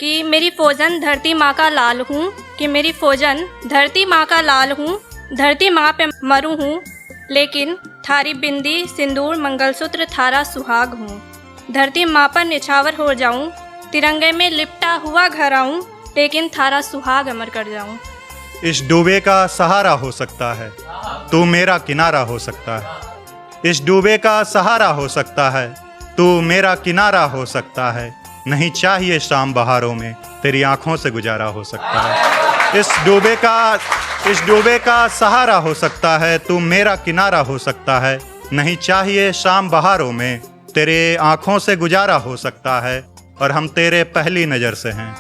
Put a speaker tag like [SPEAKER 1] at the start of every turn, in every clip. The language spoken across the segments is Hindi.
[SPEAKER 1] कि मेरी फौजन धरती माँ का लाल हूँ, कि मेरी फौजन धरती माँ का लाल हूँ, धरती माँ पे मरूँ हूँ, लेकिन थारी बिंदी सिंदूर मंगलसूत्र थारा सुहाग हूँ। धरती माँ पर निछावर हो जाऊँ, तिरंगे में लिपटा हुआ घर आऊँ, लेकिन थारा सुहाग अमर कर जाऊँ।
[SPEAKER 2] इस डूबे का सहारा हो सकता है, तू मेरा किनारा हो सकता है। इस डूबे का सहारा हो सकता है, तू मेरा किनारा हो सकता है। नहीं चाहिए शाम बहारों में, तेरी आंखों से गुजारा हो सकता है। इस डूबे का सहारा हो सकता है, तू मेरा किनारा हो सकता है। नहीं चाहिए शाम बहारों में, तेरे आंखों से गुजारा हो सकता है। और हम तेरे पहली नज़र से हैं,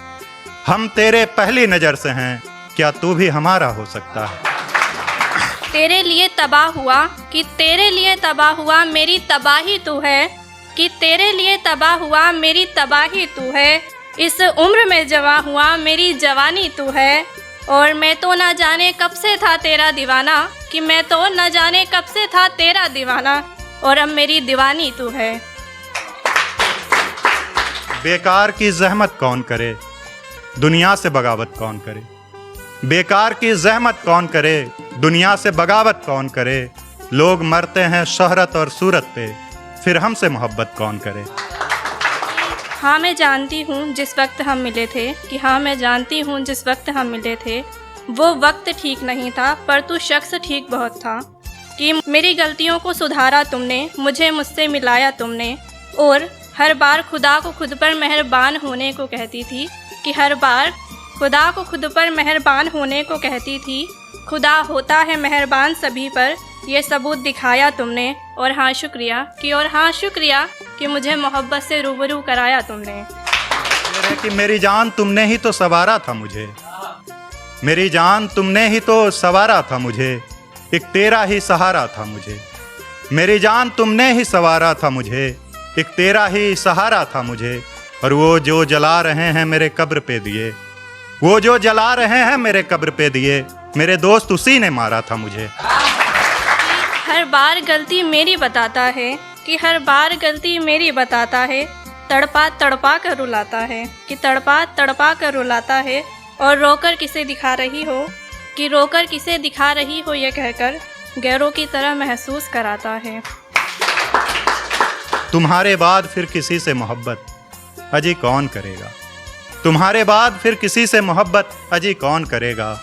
[SPEAKER 2] हम तेरे पहली नज़र से हैं, क्या तू भी हमारा हो सकता है।
[SPEAKER 1] तेरे लिए तबाह हुआ कि तेरे लिए तबाह हुआ, मेरी तबाही तू है, कि तेरे लिए तबाह हुआ, मेरी तबाही तू है। इस उम्र में जवां हुआ, मेरी जवानी तू है। और मैं तो ना जाने कब से था तेरा दीवाना, कि मैं तो ना जाने कब से था तेरा दीवाना, और अब मेरी दीवानी तू है।
[SPEAKER 2] बेकार की जहमत कौन करे, दुनिया से बगावत कौन करे। बेकार की जहमत कौन करे, दुनिया से बगावत कौन करे। लोग मरते हैं शोहरत और सूरत पे, फिर हमसे मोहब्बत कौन करे।
[SPEAKER 1] हाँ मैं जानती हूँ जिस वक्त हम मिले थे, कि हाँ मैं जानती हूँ जिस वक्त हम मिले थे, वो वक्त ठीक नहीं था, पर तू शख्स ठीक बहुत था। कि मेरी गलतियों को सुधारा तुमने, मुझे मुझसे मिलाया तुमने। और हर बार खुदा को खुद पर मेहरबान होने को कहती थी, कि हर बार खुदा को खुद पर मेहरबान होने को कहती थी। खुदा होता है मेहरबान सभी पर, ये सबूत दिखाया तुमने। और हाँ शुक्रिया कि मुझे मोहब्बत से रूबरू कराया तुमने।
[SPEAKER 2] कि मेरी जान तुमने ही तो सवारा था मुझे, मेरी जान तुमने ही तो सवारा था मुझे। एक तेरा ही सहारा था मुझे, मेरी जान तुमने ही सवारा था मुझे। एक तेरा ही सहारा था मुझे। और वो जो जला रहे हैं मेरे कब्र पे दिए, वो जो जला रहे हैं मेरे कब्र पे दिए, मेरे दोस्त उसी ने मारा था मुझे।
[SPEAKER 1] हर बार गलती मेरी बताता है, कि हर बार गलती मेरी बताता है। तड़पा तड़पा कर रुलाता है, कि तड़पा तड़पा कर रुलाता है। और रोकर किसे दिखा रही हो, कि रोकर किसे दिखा रही हो, ये कहकर गैरों की तरह महसूस कराता है।
[SPEAKER 2] तुम्हारे बाद फिर किसी से मोहब्बत अजी कौन करेगा। तुम्हारे बाद फिर किसी से मोहब्बत अजी कौन करेगा।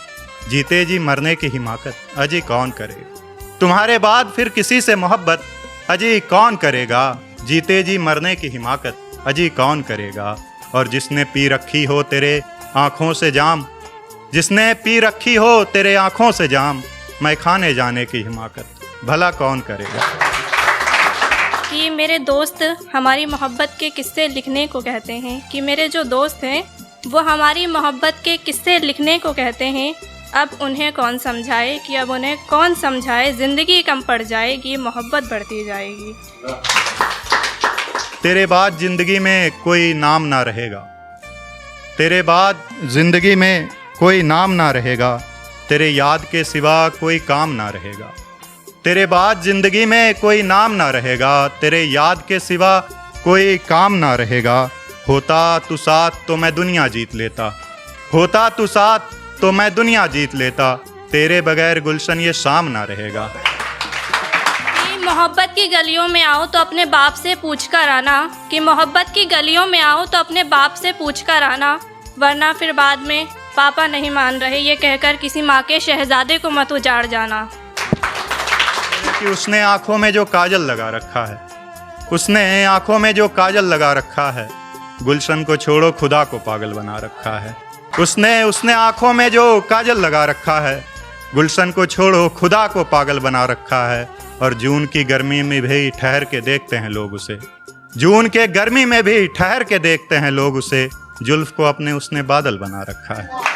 [SPEAKER 2] जीते जी मरने की हिमाकत अजी कौन करेगा। तुम्हारे बाद फिर किसी से मोहब्बत अजी कौन करेगा। जीते जी मरने की हिमाकत अजी कौन करेगा। और जिसने पी रखी हो तेरे आँखों से जाम, जिसने पी रखी हो तेरे आँखों से जाम, मैं खाने जाने की हिमाकत भला कौन करेगा।
[SPEAKER 1] कि मेरे दोस्त हमारी मोहब्बत के किस्से लिखने को कहते हैं, कि मेरे जो दोस्त हैं वो हमारी मोहब्बत के किस्से लिखने को कहते हैं। अब उन्हें कौन समझाए, कि अब उन्हें कौन समझाए, ज़िंदगी कम पड़ जाएगी, मोहब्बत बढ़ती जाएगी।
[SPEAKER 2] तेरे बाद ज़िंदगी में कोई नाम ना रहेगा, तेरे बाद ज़िंदगी में कोई नाम ना रहेगा। तेरे याद के सिवा कोई काम ना रहेगा। तेरे बाद ज़िंदगी में कोई नाम ना रहेगा। तेरे याद के सिवा कोई काम ना रहेगा। होता तू साथ तो मैं दुनिया जीत लेता, होता तू साथ तो मैं दुनिया जीत लेता। तेरे बगैर गुलशन ये शाम ना रहेगा।
[SPEAKER 1] मोहब्बत की गलियों में आओ तो अपने बाप से पूछ कर आना, कि मोहब्बत की गलियों में आओ तो अपने बाप से पूछ कर आना, वरना फिर बाद में पापा नहीं मान रहे ये कहकर किसी माँ के शहजादे को मत उजाड़ जाना।
[SPEAKER 2] कि उसने आँखों में जो काजल लगा रखा है, उसने आँखों में जो काजल लगा रखा है, गुलशन को छोड़ो खुदा को पागल बना रखा है। उसने आँखों में जो काजल लगा रखा है, गुलशन को छोड़ो खुदा को पागल बना रखा है। और जून की गर्मी में भी ठहर के देखते हैं लोग उसे, जून के गर्मी में भी ठहर के देखते हैं लोग उसे। जुल्फ को अपने उसने बादल बना रखा है।